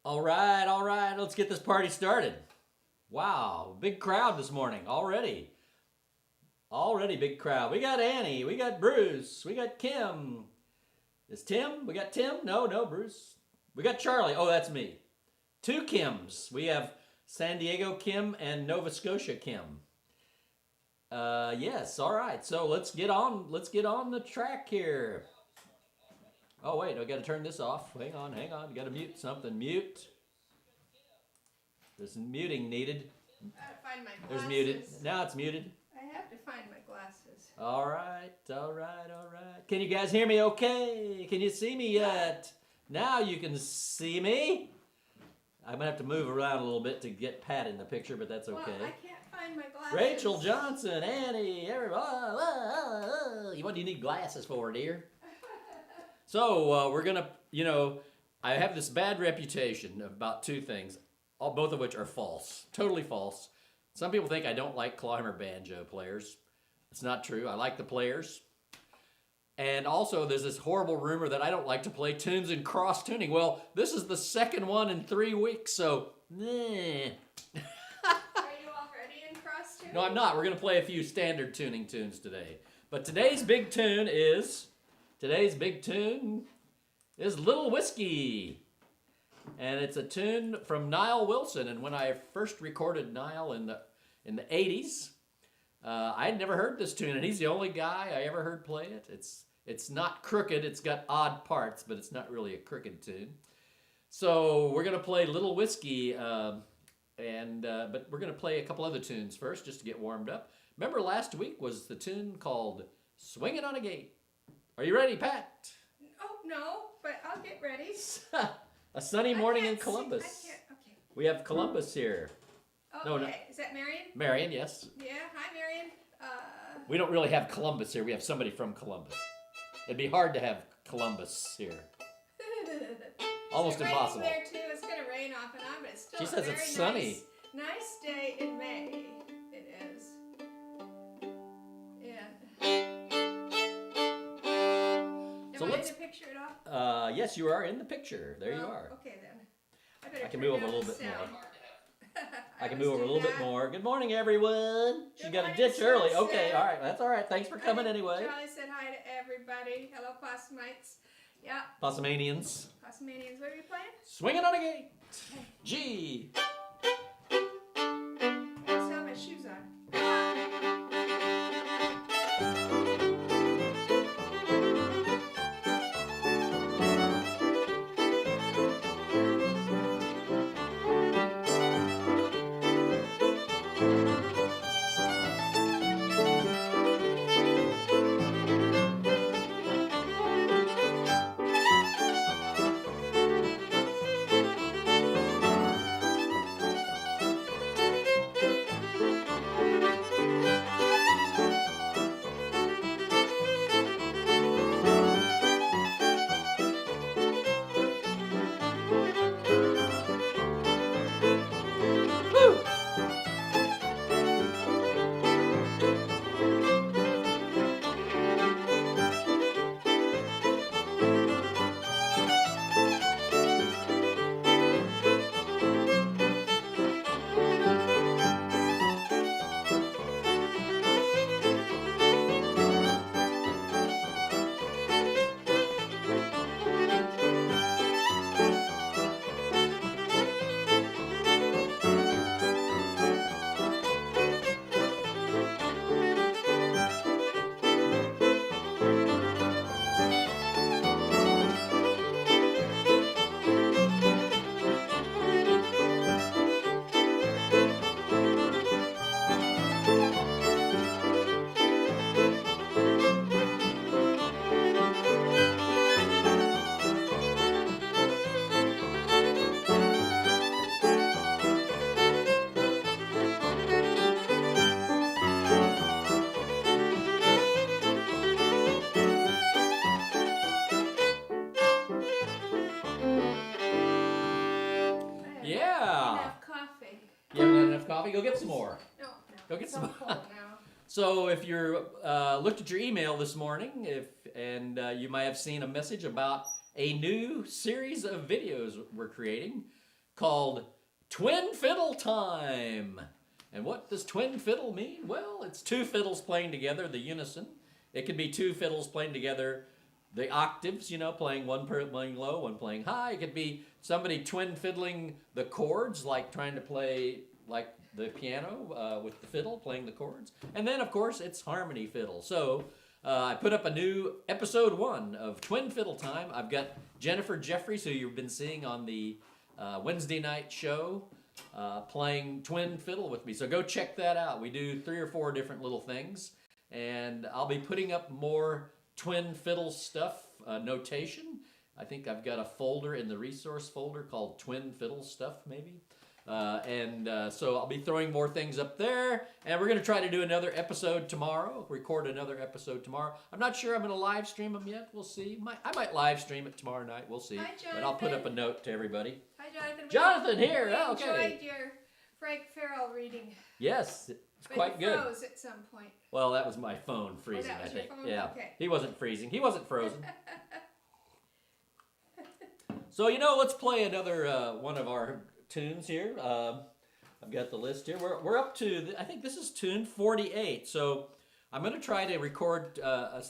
All right, let's get this party started. Wow, big crowd this morning already. Already big crowd. We got Annie, we got Bruce, we got Kim. Is Tim? We got Tim? No, Bruce. We got Charlie. Oh, that's me. Two Kims. We have San Diego Kim and Nova Scotia Kim. Yes, all right. So let's get on the track here. Oh wait, I got to turn this off. Hang on. You got to mute something. Mute. There's muting needed. I gotta find my glasses. There's muted. Now it's muted. I have to find my glasses. All right. Can you guys hear me okay? Can you see me yet? Now you can see me. I'm gonna have to move around a little bit to get Pat in the picture, but that's okay. Well, I can't find my glasses. Rachel Johnson, Annie, everybody. What do you need glasses for, dear? So we're gonna, I have this bad reputation about two things, both of which are false, totally false. Some people think I don't like climber banjo players. It's not true. I like the players. And also there's this horrible rumor that I don't like to play tunes in cross tuning. Well, this is the second one in 3 weeks, so Are you already in cross tuning? No, I'm not. We're going to play a few standard tuning tunes today. But today's big tune is Little Whiskey. And it's a tune from Nile Wilson. And when I first recorded Nile in the 80s, I had never heard this tune, and he's the only guy I ever heard play it. It's not crooked. It's got odd parts, but it's not really a crooked tune. So we're going to play Little Whiskey, but we're going to play a couple other tunes first just to get warmed up. Remember last week was the tune called Swingin' on a Gate. Are you ready, Pat? Oh, no, but I'll get ready. A sunny morning in Columbus. Okay. We have Columbus here. Oh, okay. Is that Marion? Marion, yes. Yeah, hi, Marion. We don't really have Columbus here. We have somebody from Columbus. It'd be hard to have Columbus here. Almost impossible. There too. It's going to rain off and on, but it's still She says it's sunny. Nice day in May. It is. Yeah. So Am I in the picture at all? Yes, you are in the picture. There you are. Okay then. I can move over a little bit more. I can move over a little bit more. Good morning, everyone. She got a ditch early. Okay, all right. That's all right. Thanks for coming anyway. Charlie said hi to everybody. Hello, Possumites. Yeah. Possumanians. Possumanians. What are you playing? Swinging on a Gate. G. I still have my shoes on. Coffee? Go get some more. No. Go get some more. So if you're looked at your email this morning, you might have seen a message about a new series of videos we're creating. called Twin Fiddle Time. And what does twin fiddle mean? Well, it's two fiddles playing together, the unison. It could be two fiddles playing together, the octaves, playing one playing low, one playing high. It could be somebody twin fiddling the chords, like trying to play like the piano with the fiddle, playing the chords. And then, of course, it's harmony fiddle. So I put up a new episode 1 of Twin Fiddle Time. I've got Jennifer Jeffries, who you've been seeing on the Wednesday night show, playing twin fiddle with me. So go check that out. We do 3 or 4 different little things. And I'll be putting up more twin fiddle stuff, notation. I think I've got a folder in the resource folder called Twin Fiddle Stuff, maybe. So I'll be throwing more things up there. And we're going to try to do another episode tomorrow, record another episode tomorrow. I'm not sure I'm going to live stream them yet. We'll see. I might live stream it tomorrow night. We'll see. Hi, Jonathan. But I'll put up a note to everybody. Hi, Jonathan. Jonathan here. We Okay. enjoyed your Frank Farrell reading. Yes, it's But quite you good. froze at some point. Well, that was my phone freezing, that was I your think. phone? Yeah. Okay. He wasn't freezing. He wasn't frozen. So, let's play another one of our tunes here. I've got the list here. We're up to, I think this is tune 48. So I'm going to try to record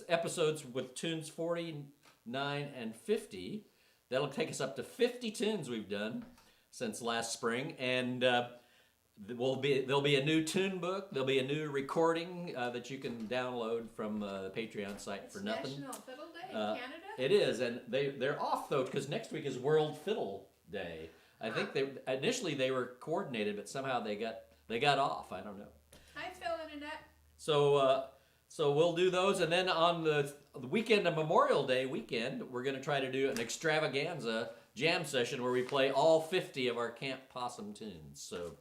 episodes with tunes 49 and 50. That'll take us up to 50 tunes we've done since last spring. And there'll be a new tune book. There'll be a new recording that you can download from the Patreon site for nothing. National Fiddle Day in Canada? It is, and they're off though because next week is World Fiddle Day. I think initially they were coordinated, but somehow they got off. I don't know. Hi, Phil and Annette. So we'll do those, and then on the weekend of Memorial Day weekend, we're going to try to do an extravaganza jam session where we play all 50 of our Camp Possum tunes. So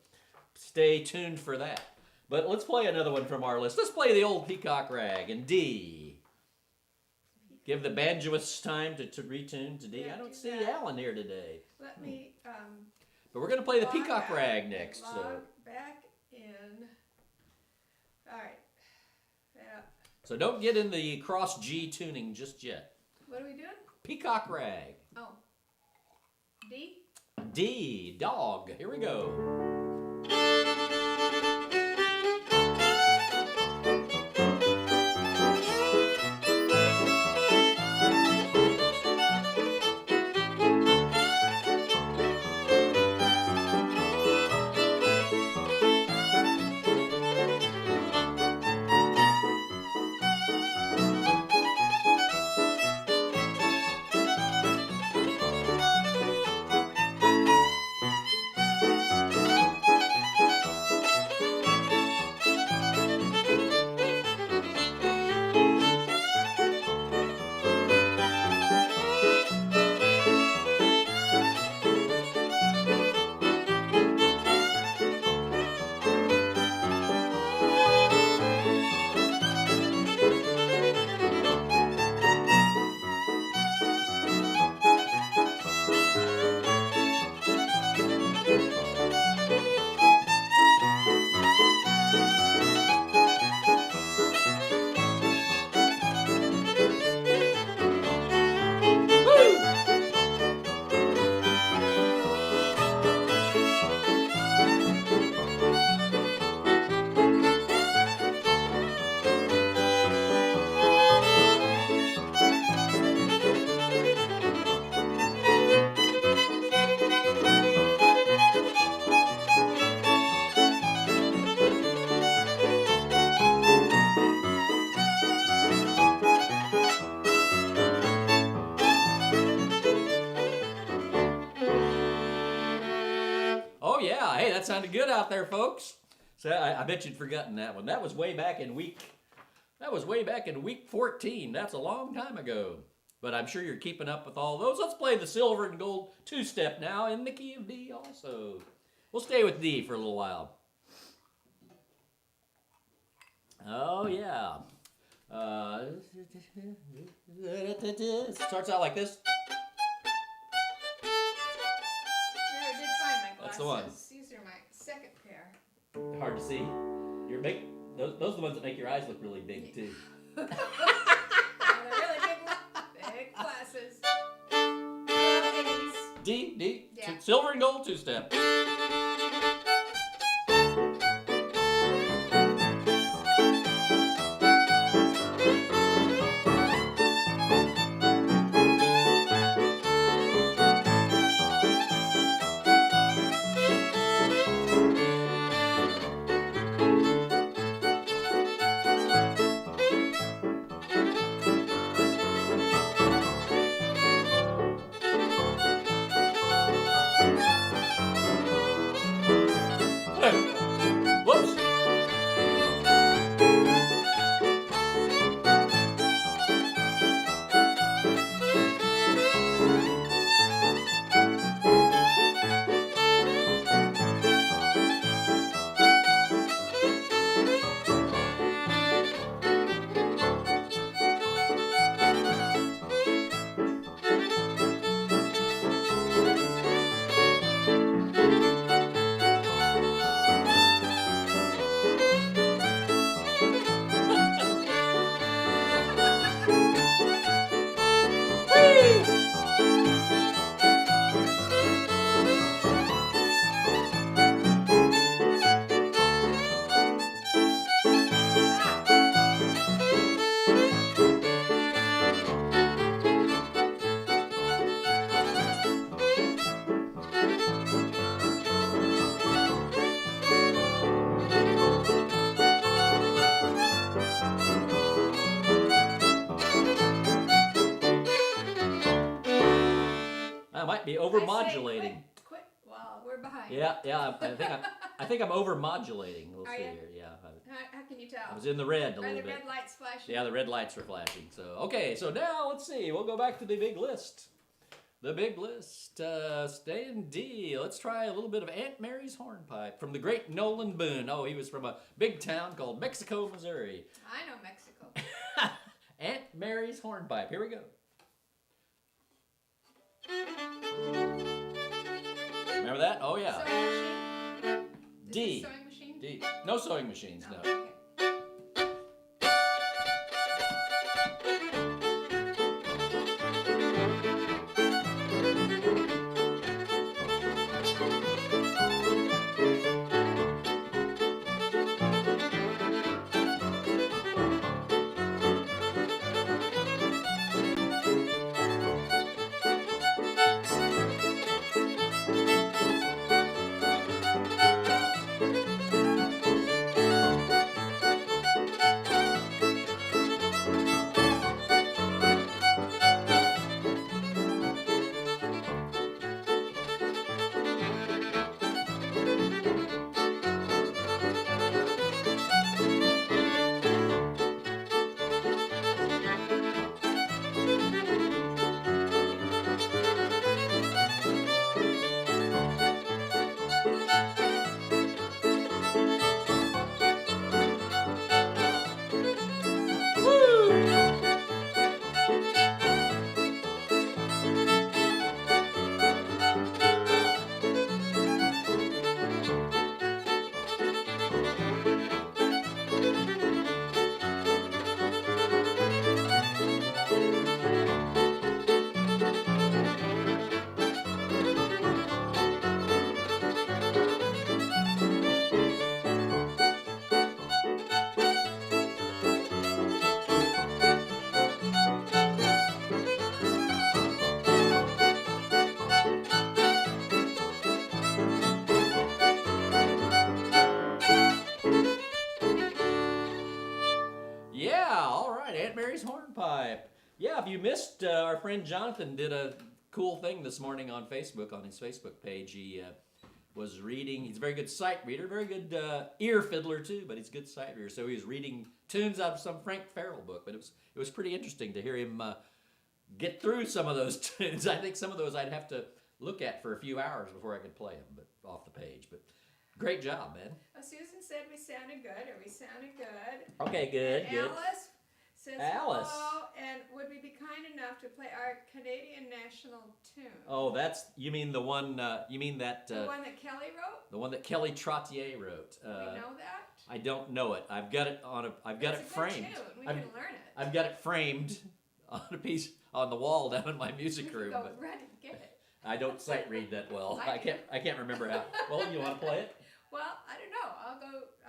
stay tuned for that. But let's play another one from our list. Let's play the old Peacock Rag in D. Give the banjoists time to retune to D. Yeah, I don't do see that. Alan here today. Let me But we're going to play the log Peacock out Rag and next. log So. back in. All right. Yeah. So don't get in the cross G tuning just yet. What are we doing? Peacock Rag. Oh. D? D, dog. Here we go. Yeah, hey, that sounded good out there, folks. So I bet you'd forgotten that one. That was way back in week 14. That's a long time ago. But I'm sure you're keeping up with all those. Let's play the silver and gold two-step now in the key of D also. We'll stay with D for a little while. Oh, yeah. It starts out like this. Yeah, I did find my glasses. That's the one. These are my second pair. Hard to see. Those are the ones that make your eyes look really big, too. Oh, they're really big glasses. 80s. D, D, Yeah. silver and gold two-step. Whoops. I might be over-modulating. Quit. Well, we're behind. Yeah, I think I'm over-modulating. We'll Are see you? here. Yeah, How can you tell? I was in the red a Are little the bit. red lights flashing? Yeah, the red lights are flashing. So okay, so now let's see. We'll go back to the big list. The big list. Stay in D. Let's try a little bit of Aunt Mary's hornpipe from the great Nolan Boone. Oh, he was from a big town called Mexico, Missouri. I know Mexico. Aunt Mary's hornpipe. Here we go. Remember that? Oh yeah. Sewing machine? D. Is this sewing machine? D. No sewing machines. No. Okay. Hornpipe. Yeah, if you missed, our friend Jonathan did a cool thing this morning on Facebook, on his Facebook page. He was reading, he's a very good sight reader, very good ear fiddler too, but he's a good sight reader. So he was reading tunes out of some Frank Farrell book, but it was pretty interesting to hear him get through some of those tunes. I think some of those I'd have to look at for a few hours before I could play them, but off the page. But great job, man. Well, Susan said we sounded good, or we sounded good. Okay, good, And good. Alice says Alice. hello, and would we be kind enough to play our Canadian national tune? Oh, you mean the one, you mean that... the one that Kelly wrote? The one that Kelly Trottier wrote. Do we know that? I don't know it. I've got it It's a framed. Good tune. We can learn it. I've got it framed on a piece on the wall down in my music We can room. go But run and get it. I don't sight read that well. I do. I can't remember how. Well, you want to play it? Well, I don't know.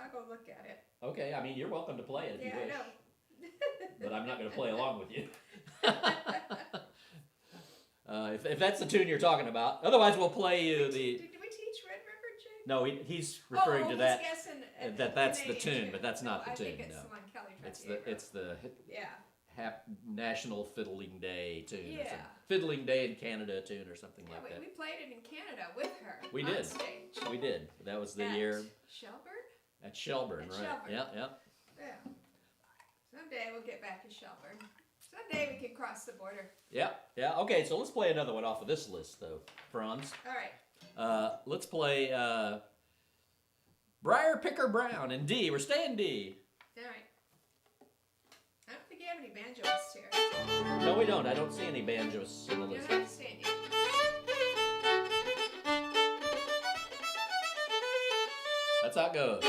I'll go look at it. Okay, I mean, you're welcome to play it if Yeah, you wish. I know. But I'm not going to play along with you. If that's the tune you're talking about. Otherwise, we'll play you the... Did we teach Red River Jig? No, he's referring to that. He's guessing That's the Canadian tune, but that's not the I tune. think it's No, the one Kelly tried it's to the get it's the Yeah. National Fiddling Day tune. Or Yeah. something. Fiddling Day in Canada tune or something Yeah, like that. we played it in Canada with her. We on did. Stage. We did. That was the At year Shelburne? at Shelburne, At right? Shelburne. Yeah. Yeah. Someday we'll get back to Shelburne. Someday we can cross the border. Yeah. Okay, so let's play another one off of this list, though, Franz. All right. Let's play Briar Picker Brown in D. We're staying D. All right. I don't think you have any banjoists here. No, we don't. I don't see any banjos in the You list. don't have to stay in D. That's how it goes.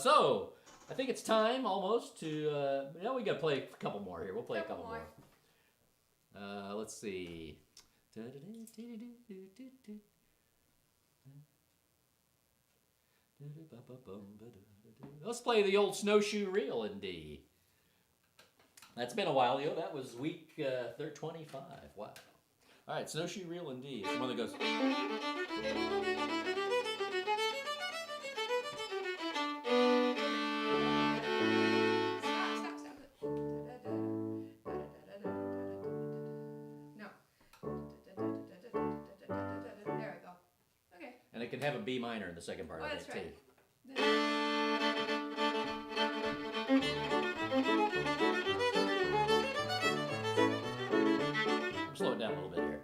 So I think it's time almost to. We got to play a couple more here. We'll play a couple more. Let's see. Let's play the old snowshoe reel in D. That's been a while ago. That was week 25. Wow. All right, snowshoe reel in D. It's the one that goes. And it can have a B minor in the second part of it, too. Slow it down a little bit here.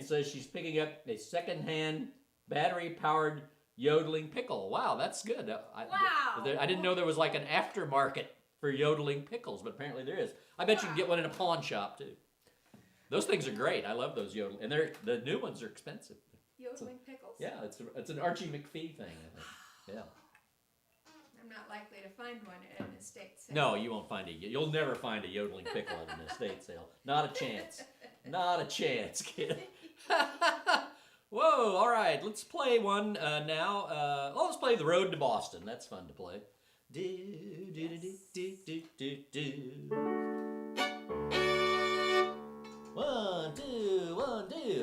and says she's picking up a secondhand battery-powered yodeling pickle. Wow, that's good. Wow. I didn't know there was like an aftermarket for yodeling pickles, but apparently there is. I bet you can get one in a pawn shop too. Those things are great. I love those yodeling, and the new ones are expensive. Yodeling pickles? Yeah, it's an Archie McPhee thing, I think. Yeah. I'm not likely to find one at an estate sale. No, you won't find you'll never find a yodeling pickle at an estate sale. Not a chance. Not a chance, kid. Whoa, all right, let's play one now. Let's play The Road to Boston. That's fun to play. Do, do, do, do, do, do, do. 1, 2, 1, 2.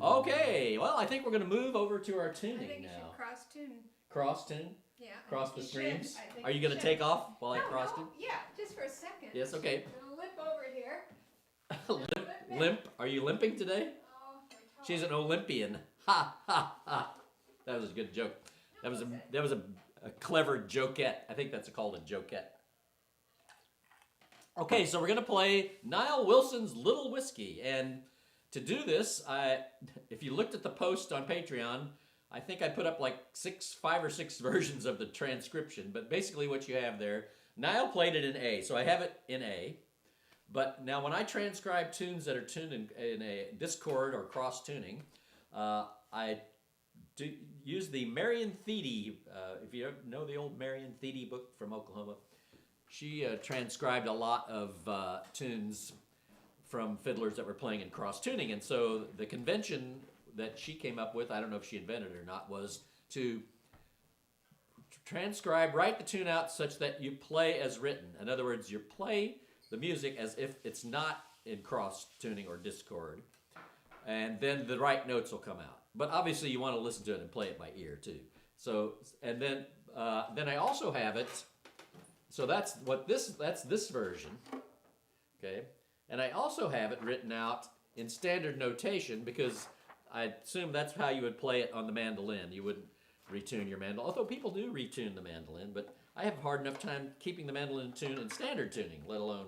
Okay, well, I think we're going to move over to our tuning I think you now. should cross tune. Cross tune? Yeah. Cross I the think you should. streams? I think Are you going to should. take off while I cross No, tune? yeah, just for a second. Yes, okay. I'm gonna limp over here. Limp? Are you limping today? Oh, my She's an toe. Olympian. Ha, ha, ha. That was a good joke. That was a clever jokette. I think that's called a jokette. Okay, so we're going to play Nile Wilson's Little Whiskey. And to do this, if you looked at the post on Patreon, I think I put up like 5 or 6 versions of the transcription. But basically what you have there, Nile played it in A, so I have it in A. But now when I transcribe tunes that are tuned in a discord or cross tuning, I do use the Marion Thede. If you know the old Marion Thede book from Oklahoma, she transcribed a lot of tunes from fiddlers that were playing in cross tuning. And so the convention that she came up with, I don't know if she invented it or not, was to write the tune out such that you play as written. In other words, you play the music as if it's not in cross tuning or discord, and then the right notes will come out. But obviously you want to listen to it and play it by ear too. So, and then I also have it, so that's this version, okay? And I also have it written out in standard notation because I assume that's how you would play it on the mandolin. You wouldn't retune your mandolin, although people do retune the mandolin, but I have a hard enough time keeping the mandolin in tune in standard tuning, let alone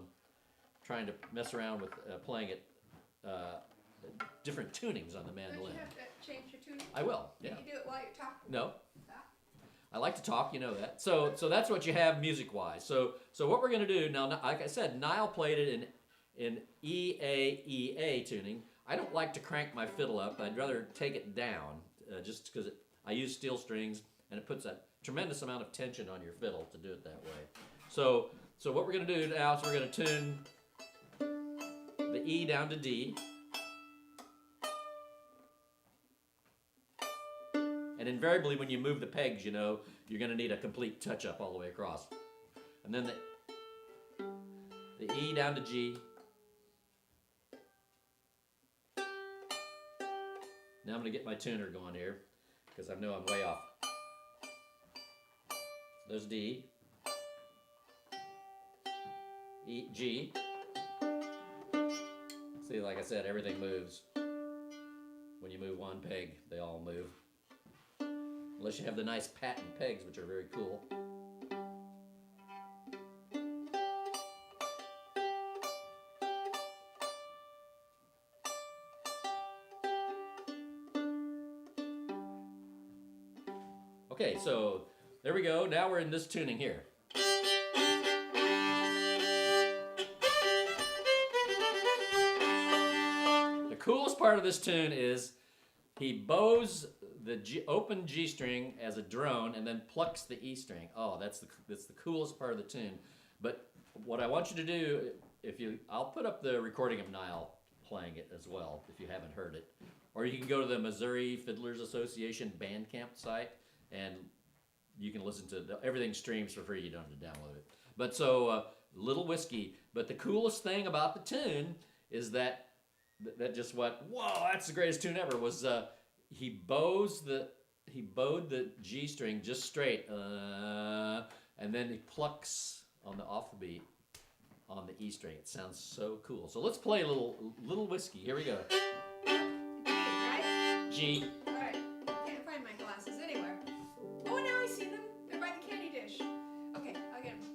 trying to mess around with playing it different tunings on the Don't mandolin. you have to change your tuning? I will, yeah. Can you do it while you're talking? No, Ah. I like to talk, you know that. So that's what you have music-wise. So what we're going to do now, like I said, Nile played it in EAEA tuning. I don't like to crank my fiddle up. I'd rather take it down, just because I use steel strings, and it puts a tremendous amount of tension on your fiddle to do it that way. So what we're going to do now is we're going to tune the E down to D. And invariably, when you move the pegs, you know, you're going to need a complete touch-up all the way across. And then the E down to G, Now I'm going to get my tuner going here because I know I'm way off. There's D, E, G. See, like I said, everything moves. When you move one peg, they all move. Unless you have the nice patent pegs, which are very cool. Okay, so there we go. Now we're in this tuning here. The coolest part of this tune is he bows the open G string as a drone and then plucks the E string. Oh, that's the coolest part of the tune. But what I want you to do, I'll put up the recording of Nile playing it as well if you haven't heard it. Or you can go to the Missouri Fiddlers Association Bandcamp site and you can listen to everything streams for free. You don't have to download it. But so Little Whiskey. But the coolest thing about the tune is that just went, whoa, that's the greatest tune ever. Was he bowed the G string just straight, and then he plucks on the off the beat on the E string. It sounds so cool. So let's play a little Whiskey. Here we go. Right? G. All right. Can't find my glasses anywhere. Oh, now I see them. They're by the candy dish. Okay, I'll get them.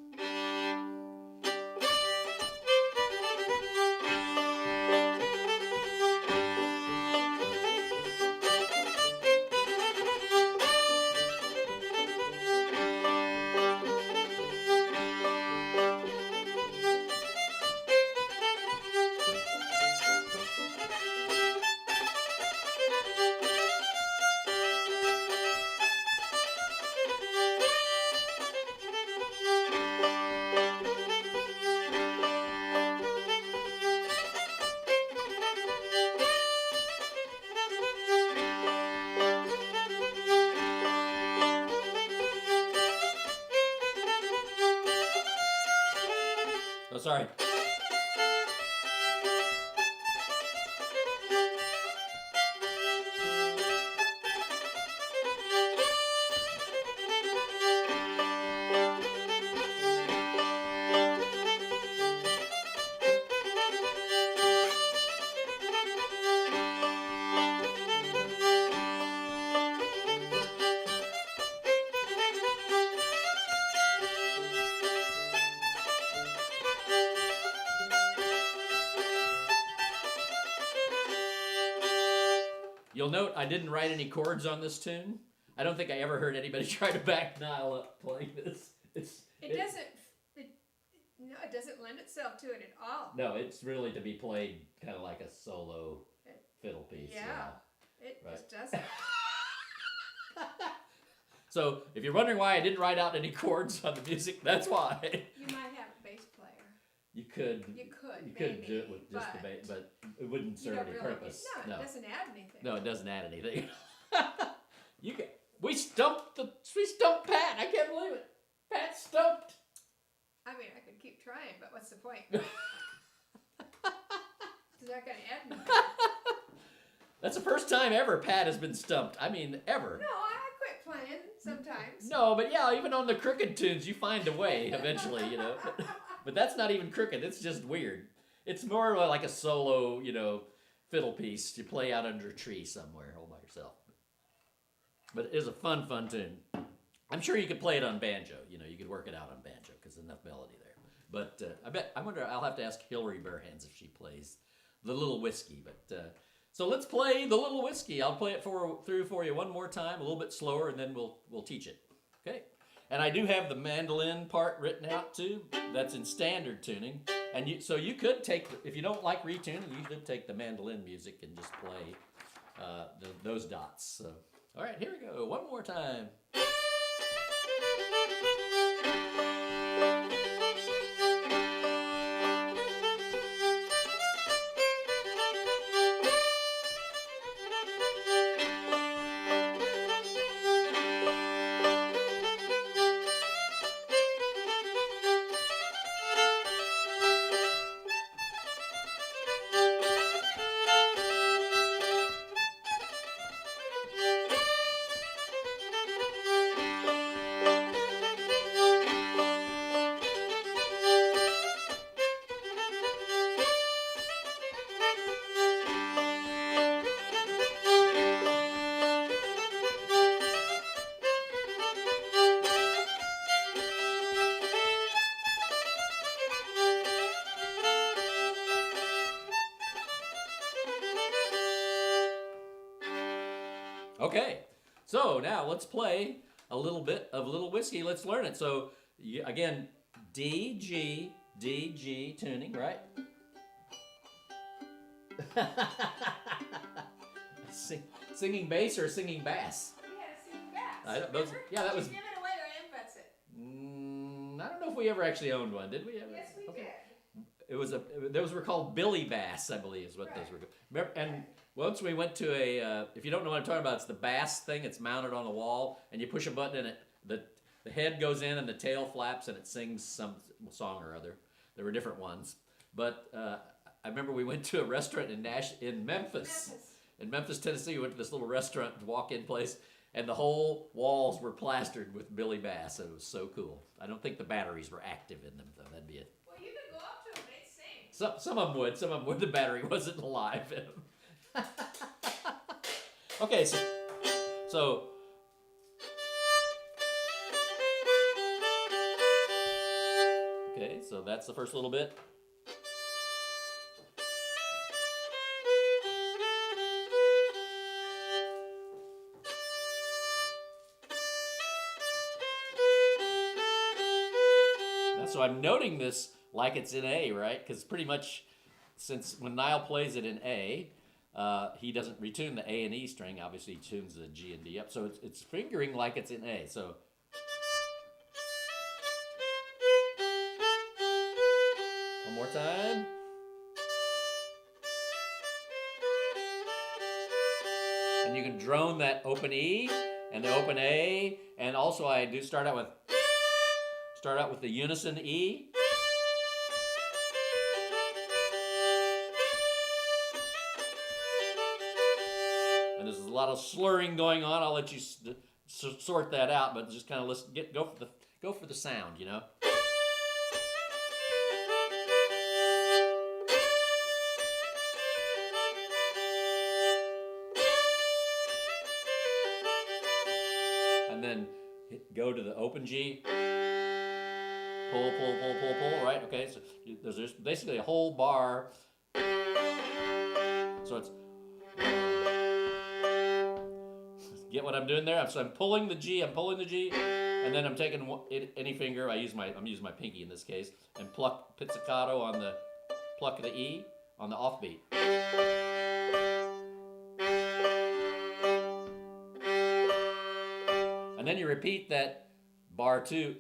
Oh, sorry. You'll note I didn't write any chords on this tune. I don't think I ever heard anybody try to back Nile up playing this. It doesn't lend itself to it at all. No, it's really to be played kind of like a solo fiddle piece. Yeah. It Right. just doesn't. So if you're wondering why I didn't write out any chords on the music, that's why. You might have a bass player. You could maybe, do it with just the bass, but it wouldn't serve any purpose. No, it doesn't add anything. No, it doesn't add anything. We stumped Pat. I can't believe it. Pat stumped. I mean, I could keep trying, but what's the point? It's not going to add anything. That's the first time ever Pat has been stumped. I mean, ever. No, I quit playing sometimes. No, but yeah, even on the crooked tunes, you find a way eventually, you know. But that's not even crooked. It's just weird. It's more like a solo, fiddle piece you play out under a tree somewhere all by yourself. But it is a fun tune. I'm sure you could play it on banjo. You could work it out on banjo because there's enough melody there. But I wonder, I'll have to ask Hillary Barehands if she plays the Little Whiskey. But so let's play the Little Whiskey. I'll play it through for you one more time, a little bit slower, and then we'll teach it. Okay? And I do have the mandolin part written out too. That's in standard tuning. And so you could take, if you don't like retuning, you could take the mandolin music and just play those dots. So, all right, here we go. One more time. Okay, so now let's play a little bit of Little Whiskey. Let's learn it. So again, D, G, D, G tuning, right? Singing bass or singing bass? We had to sing bass. Yeah, that was. Give it away or invents it. I don't know if we ever actually owned one. Did we ever? Yes, we did. Those were called Billy Bass, I believe, is what those were. Remember, and once we went to if you don't know what I'm talking about, it's the bass thing. It's mounted on the wall, and you push a button, and the head goes in, and the tail flaps, and it sings some song or other. There were different ones, but I remember we went to a restaurant in Memphis. In Memphis, Tennessee, we went to this little restaurant, walk-in place, and the whole walls were plastered with Billy Bass. It was so cool. I don't think the batteries were active in them, though. That'd be it. Well, you could go up to them and they'd sing. Some of them would. Some of them would. The battery wasn't alive in them. Okay, so. Okay, so that's the first little bit. So I'm noting this like it's in A, right? Because pretty much since when Nile plays it in A, he doesn't retune the A and E string. Obviously, he tunes the G and D up. So it's fingering like it's in A. So. One more time. And you can drone that open E and the open A. And also I do start out with the unison E. And there's a lot of slurring going on. I'll let you sort that out, but just kind of listen. Go for the sound, you know. And then go to the open G. Pull, pull, pull, pull, pull, right? Okay, so there's basically a whole bar. So it's. Get what I'm doing there? So I'm pulling the G, and then I'm taking any finger. I'm using my pinky in this case, and pluck pizzicato on the pluck of the E on the offbeat. And then you repeat that bar 2.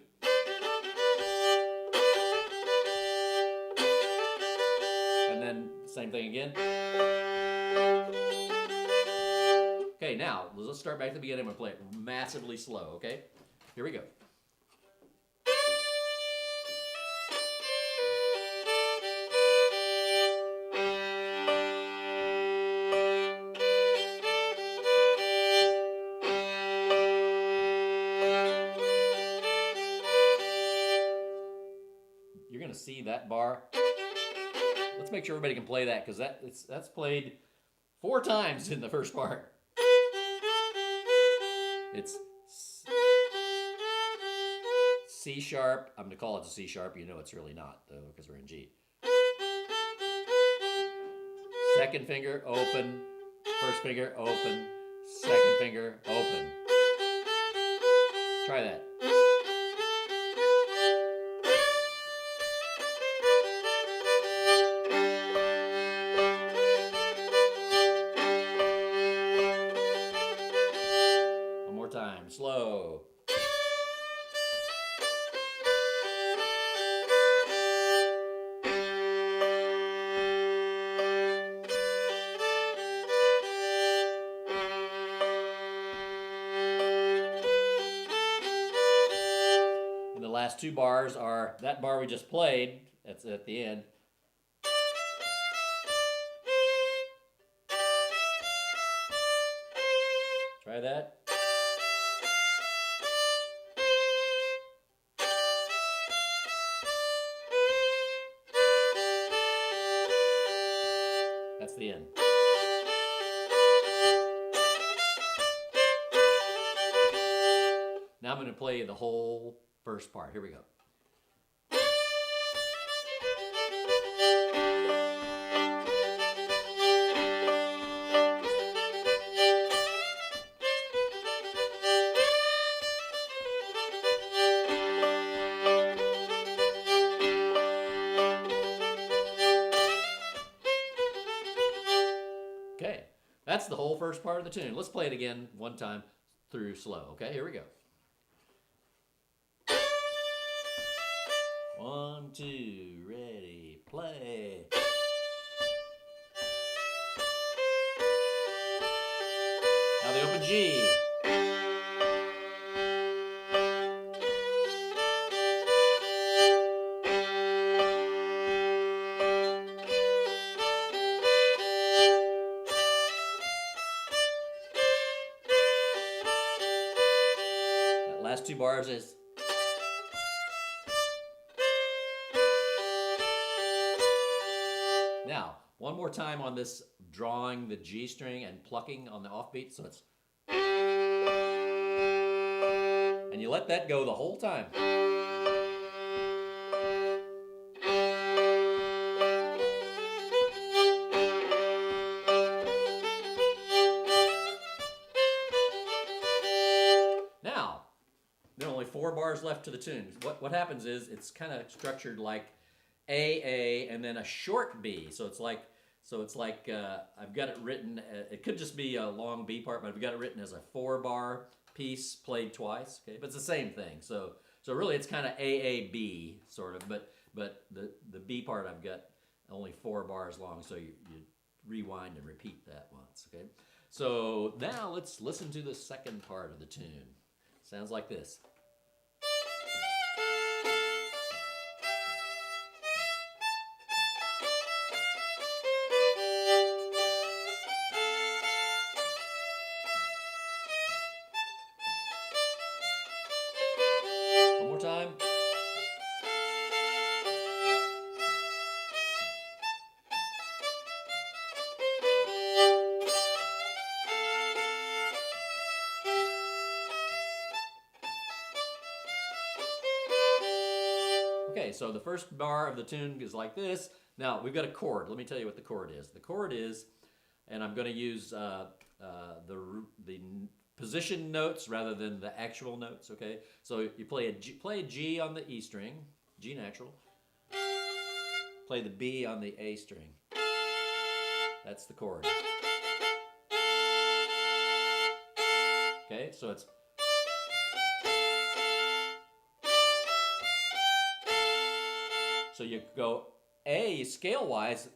Same thing again. Okay, now let's start back to the beginning. I'm going to play it massively slow, okay? Here we go. You're going to see that bar. Let's make sure everybody can play that, because that's played 4 times in the first part. It's C sharp. I'm going to call it a C sharp. You know it's really not, though, because we're in G. Second finger, open. First finger, open. Second finger, open. Try that. Slow. And the last 2 bars are that bar we just played. That's at the end. Try that. That's the end. Now I'm going to play the whole first part. Here we go. that's the whole first part of the tune. Let's play it again one time through slow. Okay, here we go. 1, 2, ready, play. Now the open G. That last 2 bars is. Now, one more time on this drawing the G string and plucking on the offbeat, so it's. And you let that go the whole time. Now, there are only 4 bars left to the tune. What happens is it's kind of structured like A, and then a short B. So it's like I've got it written. It could just be a long B part, but I've got it written as a 4-bar piece played twice. Okay, but it's the same thing. So really, it's kind of AAB sort of, but the B part I've got only 4 bars long. So you rewind and repeat that once. Okay, so now let's listen to the second part of the tune. Sounds like this. One more time. Okay, so the first bar of the tune is like this. Now, we've got a chord. Let me tell you what the chord is. The chord is, and I'm going to use the position notes rather than the actual notes, okay? So you play a G on the E string, G natural. Play the B on the A string. That's the chord. Okay, so it's. So you go A scale-wise,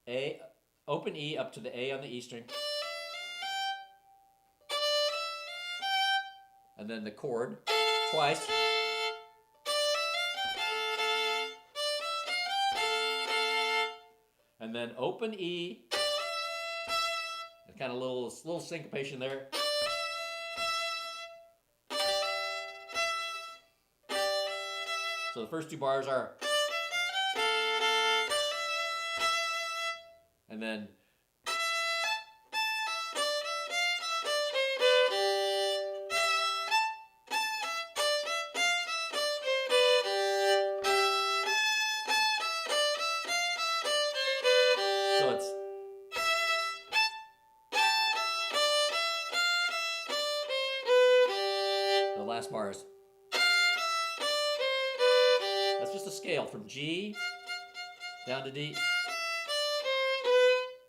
A, open E up to the A on the E string. And then the chord twice. And then open E. Kind of little syncopation there. So the first 2 bars are. And then so it's the last bars. That's just a scale from G down to D.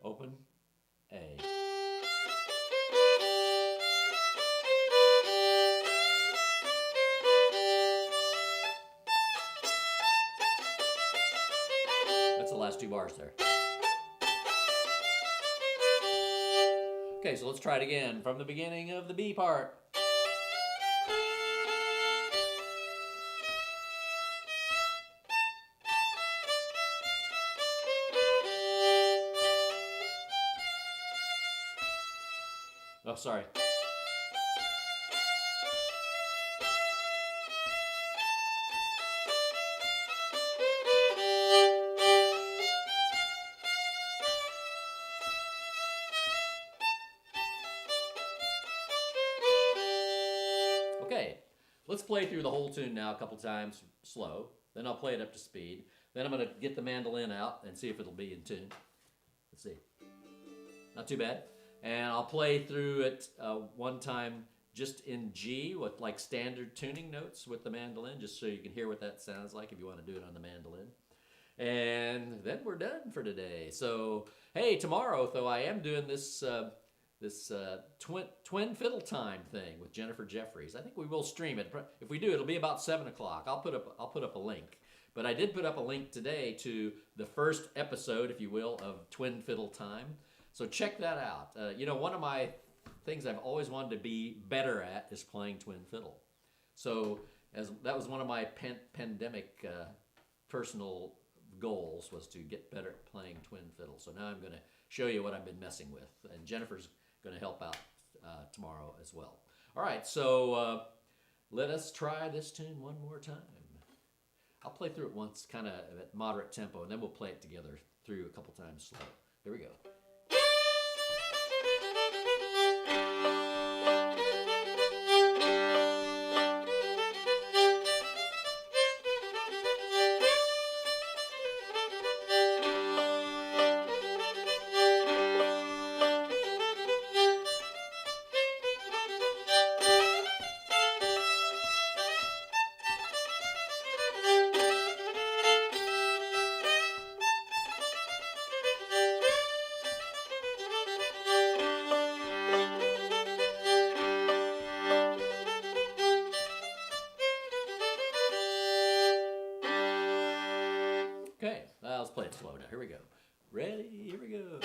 Open A. That's the last 2 bars there. Okay, so let's try it again from the beginning of the B part. Oh, sorry. Okay, let's play through the whole tune now a couple times slow. Then I'll play it up to speed. Then I'm going to get the mandolin out and see if it'll be in tune. Let's see. Not too bad. And I'll play through it one time just in G with like standard tuning notes with the mandolin, just so you can hear what that sounds like if you want to do it on the mandolin. And then we're done for today. So, hey, tomorrow, though, I am doing this twin fiddle time thing with Jennifer Jeffries. I think we will stream it. If we do, it'll be about 7 o'clock. I'll put up a link. But I did put up a link today to the first episode, if you will, of Twin Fiddle Time. So check that out. One of my things I've always wanted to be better at is playing twin fiddle. So that was one of my pandemic personal goals, was to get better at playing twin fiddle. So now I'm going to show you what I've been messing with, and Jennifer's going to help out tomorrow as well. All right, so let us try this tune one more time. I'll play through it once, kind of at moderate tempo, and then we'll play it together through a couple times slow. Here we go. Okay, let's play it slow now. Here we go. Ready? Here we go.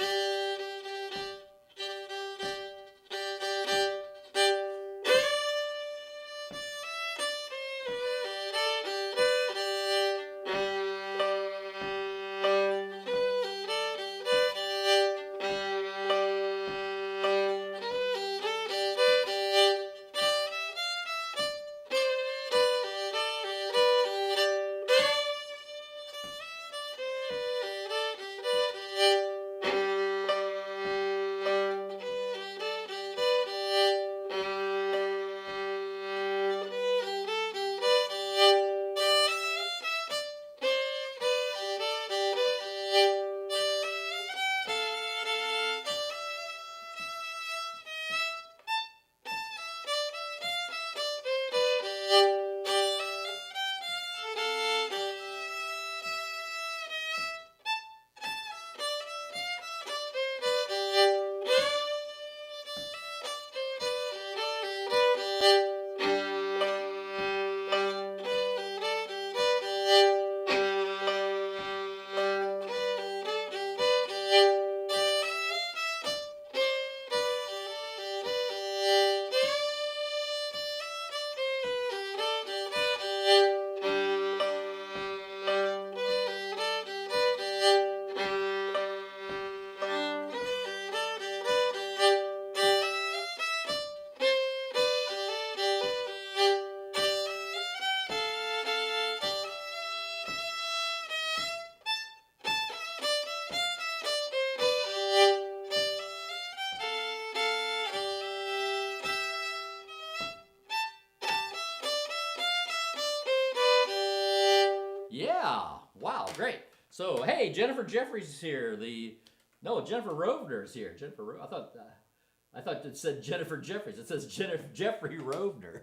Yeah, wow, great. So, hey, Jennifer Jeffries is here. Jennifer Rovner is here. I thought it said Jennifer Jeffries. It says Jeffrey Rovner.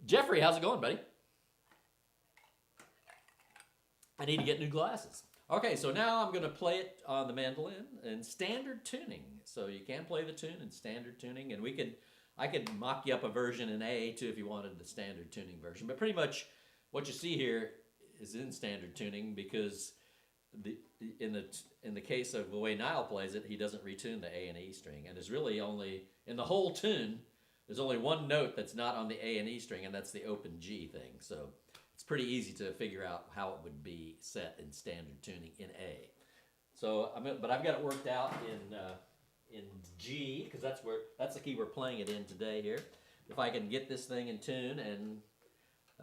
Jeffrey, how's it going, buddy? I need to get new glasses. Okay, so now I'm going to play it on the mandolin in standard tuning. So you can play the tune in standard tuning, and I could mock you up a version in A too if you wanted the standard tuning version. But pretty much what you see here is in standard tuning, because in the case of the way Nile plays it, he doesn't retune the A and E string, and there's really only, in the whole tune, there's only one note that's not on the A and E string, and that's the open G thing. So it's pretty easy to figure out how it would be set in standard tuning in A. So but I've got it worked out in G, because that's the key we're playing it in today here. If I can get this thing in tune and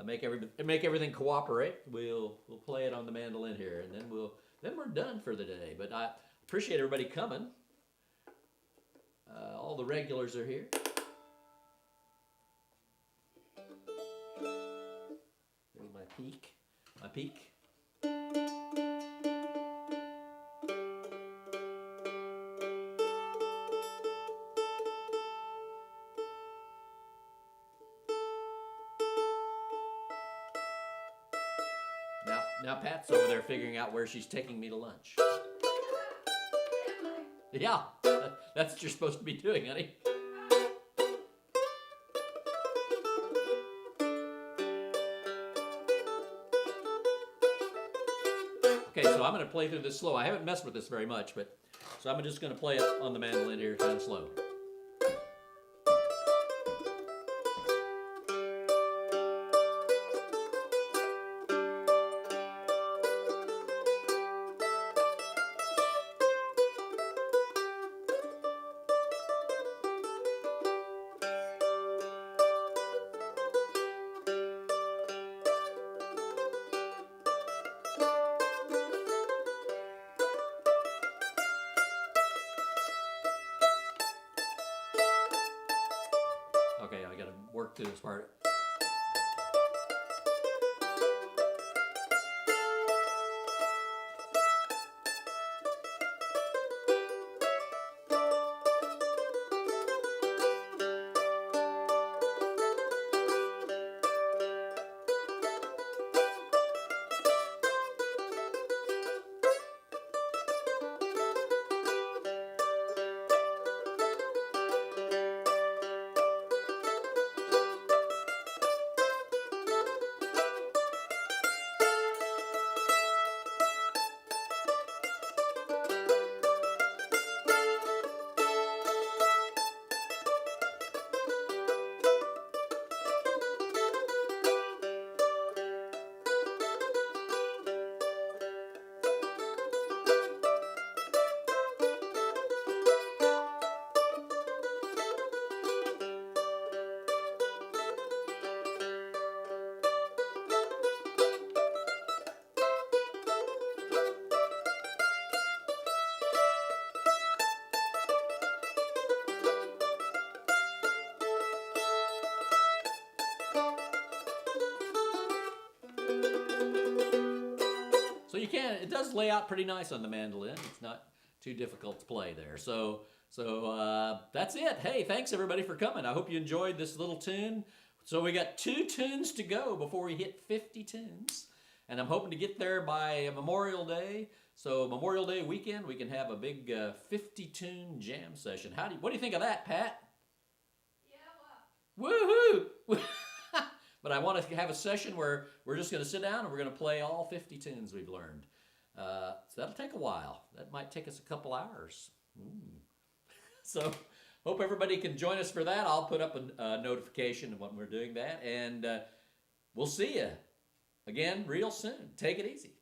make everything cooperate, we'll play it on the mandolin here, and then we're done for the day. But I appreciate everybody coming. All the regulars are here. There's my peak. Now Pat's over there figuring out where she's taking me to lunch. Am I? Yeah, that's what you're supposed to be doing, honey. Okay, so I'm going to play through this slow. I haven't messed with this very much, but so I'm just going to play it on the mandolin here kind of slow. Okay, I got to work through this part. So you can, it does lay out pretty nice on the mandolin. It's not too difficult to play there. So that's it. Hey, thanks everybody for coming. I hope you enjoyed this little tune. So we got 2 tunes to go before we hit 50 tunes. And I'm hoping to get there by Memorial Day. So Memorial Day weekend, we can have a big 50-tune jam session. What do you think of that, Pat? Yeah, Woohoo! But I want to have a session where we're just going to sit down and we're going to play all 50 tunes we've learned. So that'll take a while. That might take us a couple hours. So hope everybody can join us for that. I'll put up a notification when we're doing that. And we'll see you again real soon. Take it easy.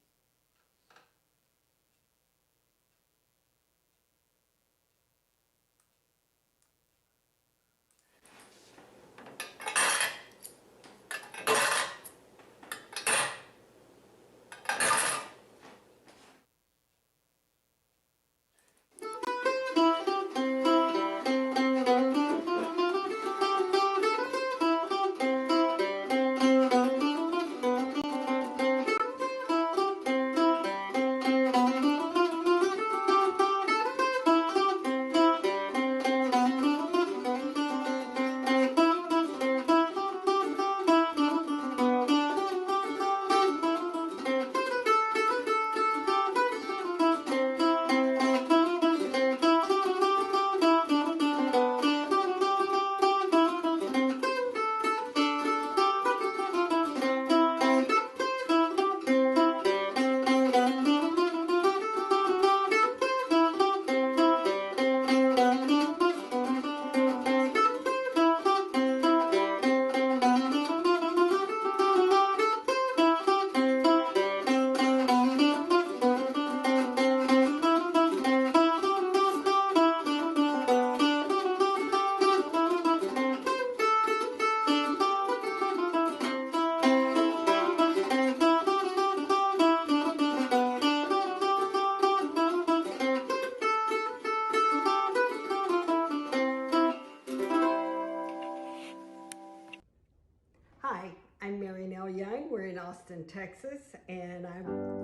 Austin, Texas, and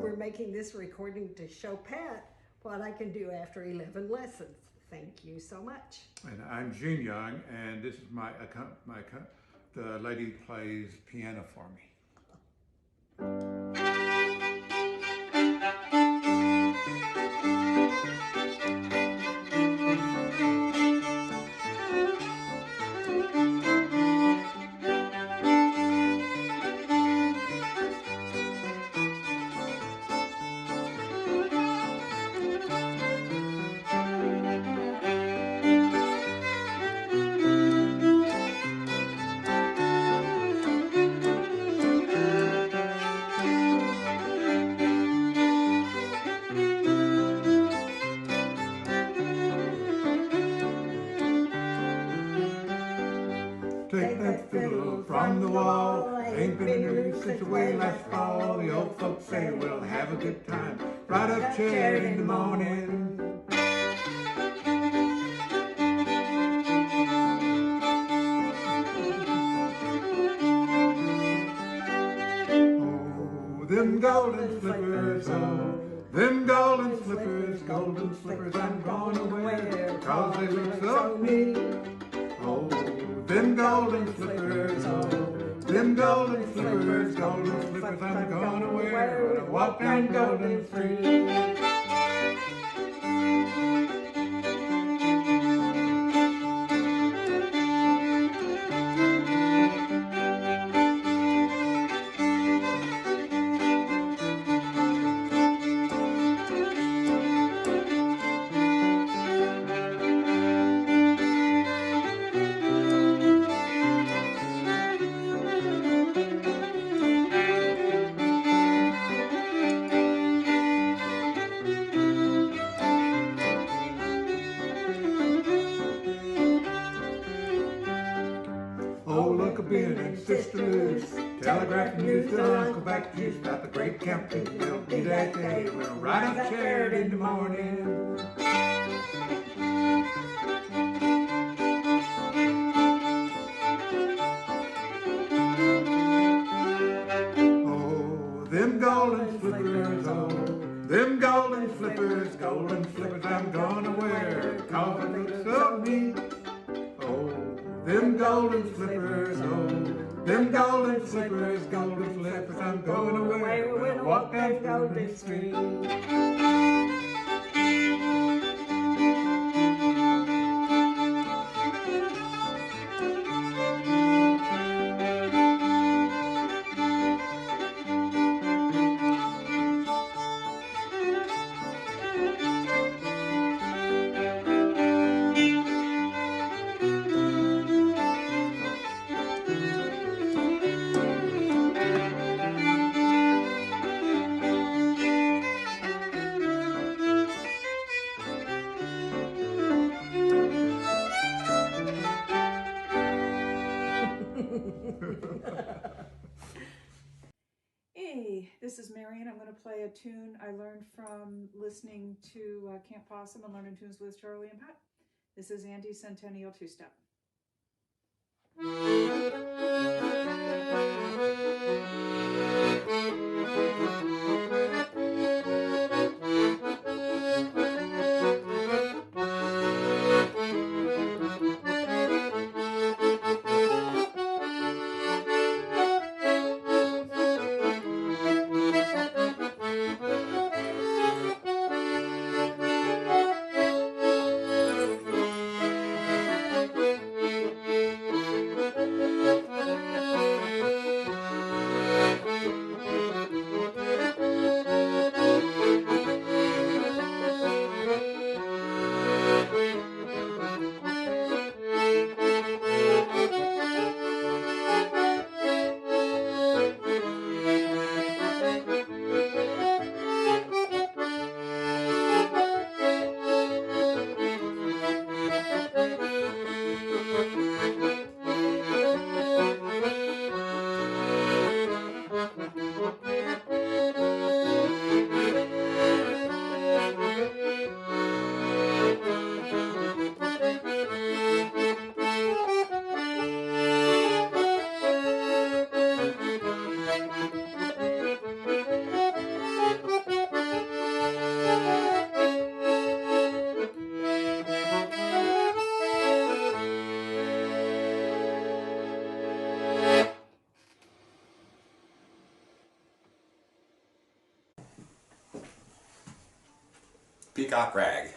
we're making this recording to show Pat what I can do after 11 lessons. Thank you so much. And I'm Gene Young, and this is the lady plays piano for me. Take that fiddle from the wall. Ain't been used since way last fall. The old folks say we'll have a good time right up Charity in the morning. Oh, them golden slippers, oh, them golden slippers I'm gonna wear, 'cause they look so neat. Oh, them golden slippers, oh, them golden slippers I'm gonna wear when I walk down Golden Street. Oh, look a Ben and Sister Lou's telegraphing news to Uncle Baptist about the great camping there'll be that day. We'll ride up Charity in the morning. Oh, them golden slippers, oh, them golden slippers I'm gonna wear, 'cause they look so neat. Oh, them golden slippers, oh, them golden slippers I'm gonna wear when I walk down Golden Street. Hey, this is Marion. I'm going to play a tune I learned from listening to Camp Possum and learning tunes with Charlie and Pat. This is Andy's Centennial Two-Step. Peacock Rag.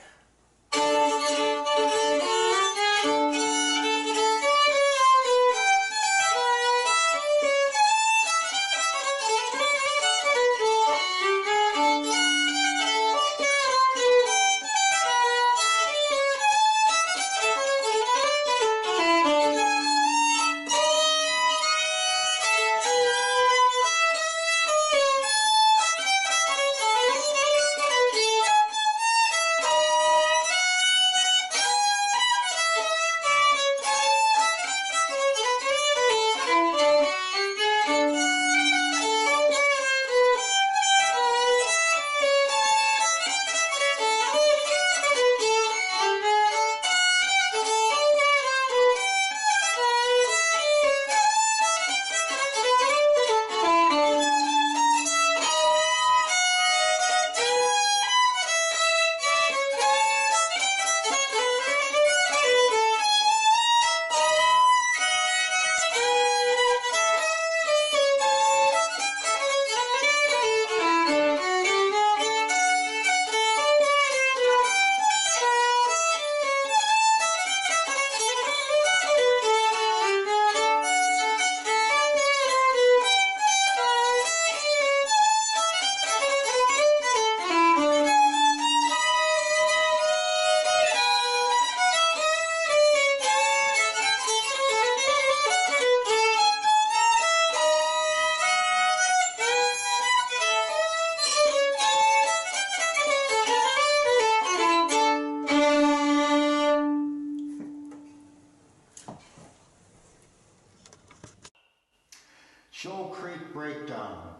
Shoal Creek Breakdown.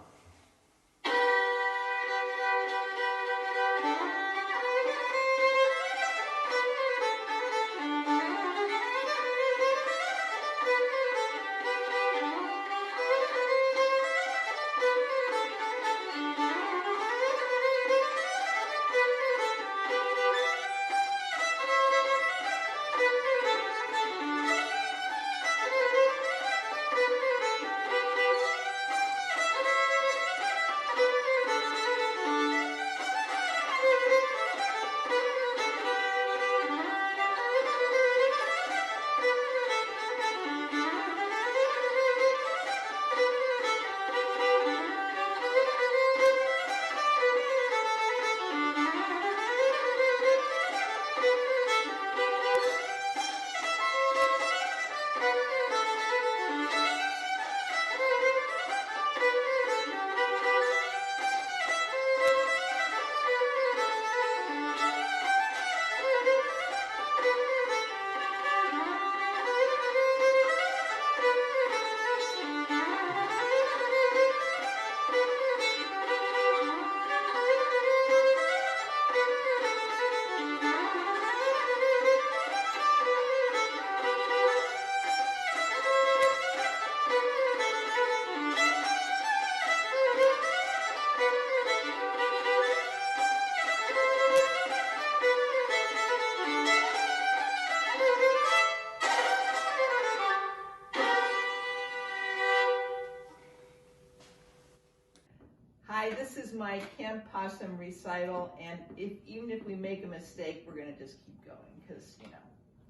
Hi, this is my Camp Possum recital, and even if we make a mistake, we're gonna just keep going, because, you know,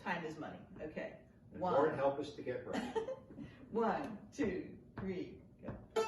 time is money. Okay, And Lord help us to get right. 1, 2, 3, go.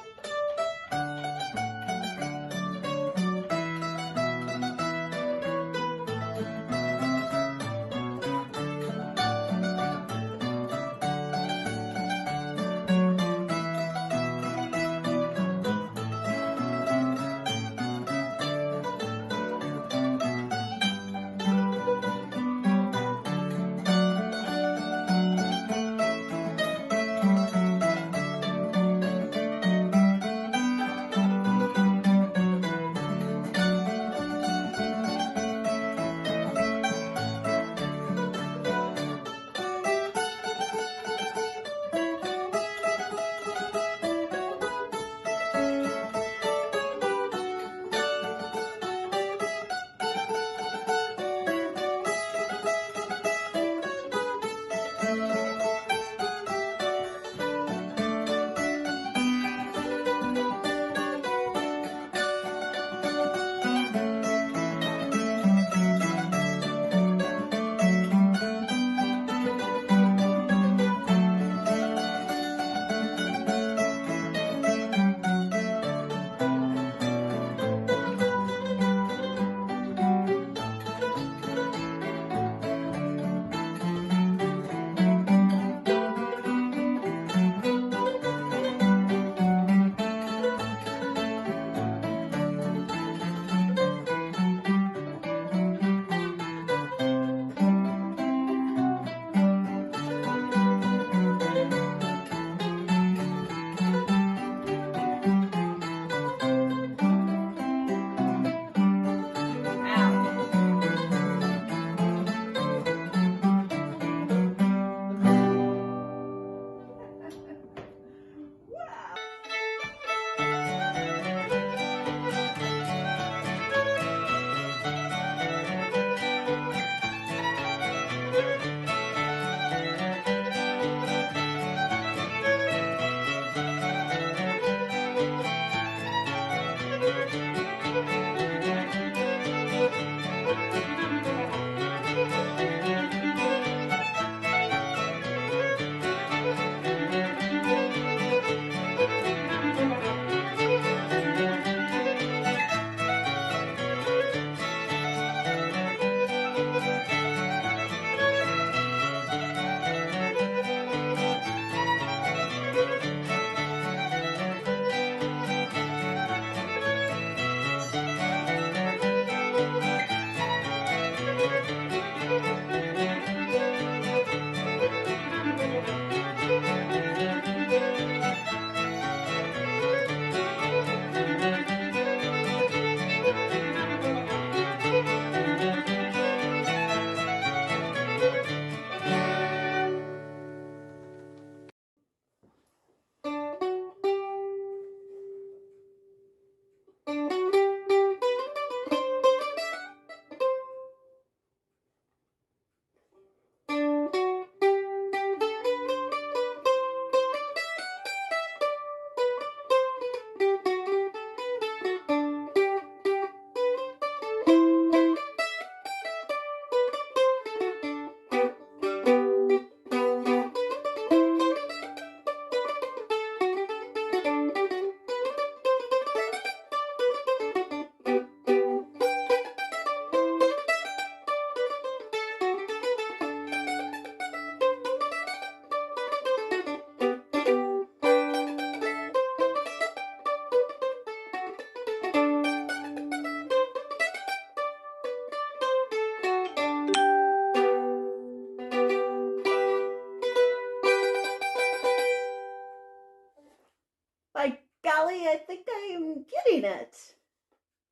golly, I think I am getting it.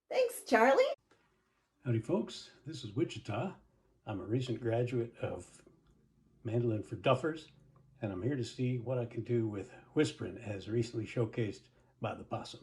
Thanks, Charlie. Howdy folks, this is Wichita. I'm a recent graduate of Mandolin for Duffers, and I'm here to see what I can do with whispering as recently showcased by the Possum.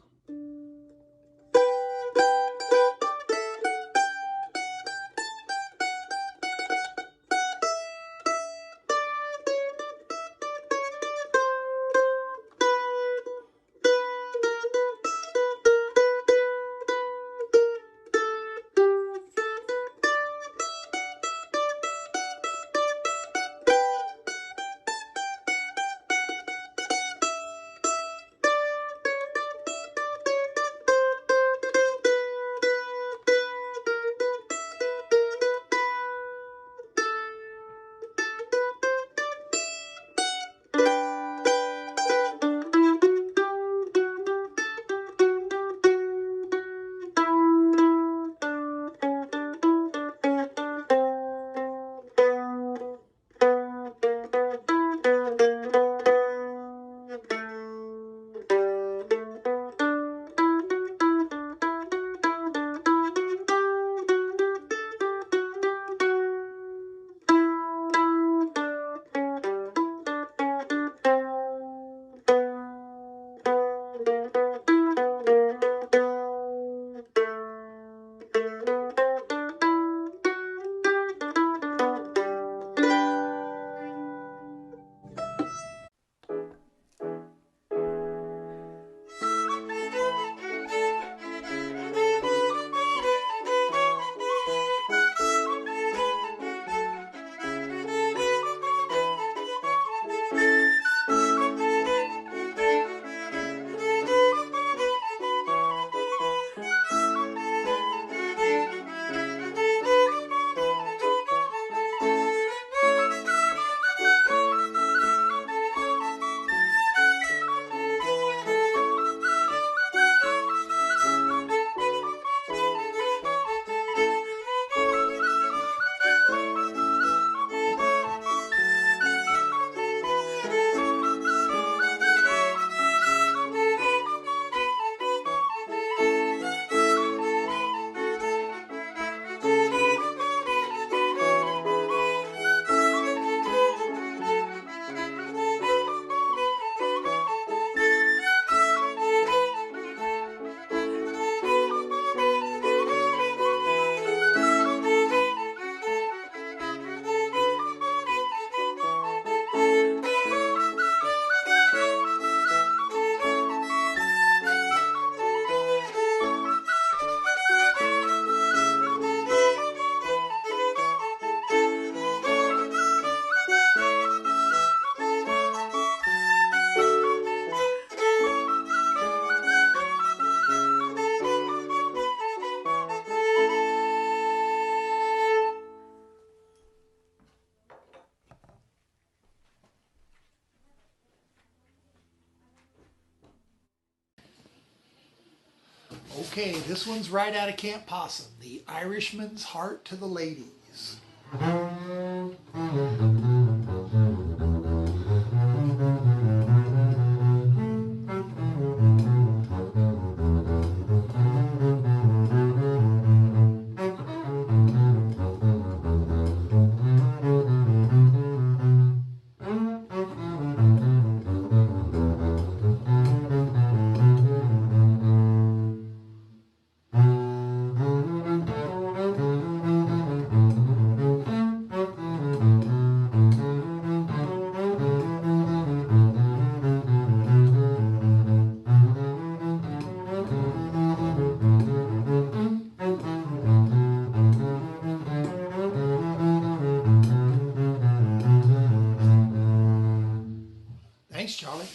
Okay, this one's right out of Camp Possum, The Irishman's Heart to the Ladies. Thanks, Charlie.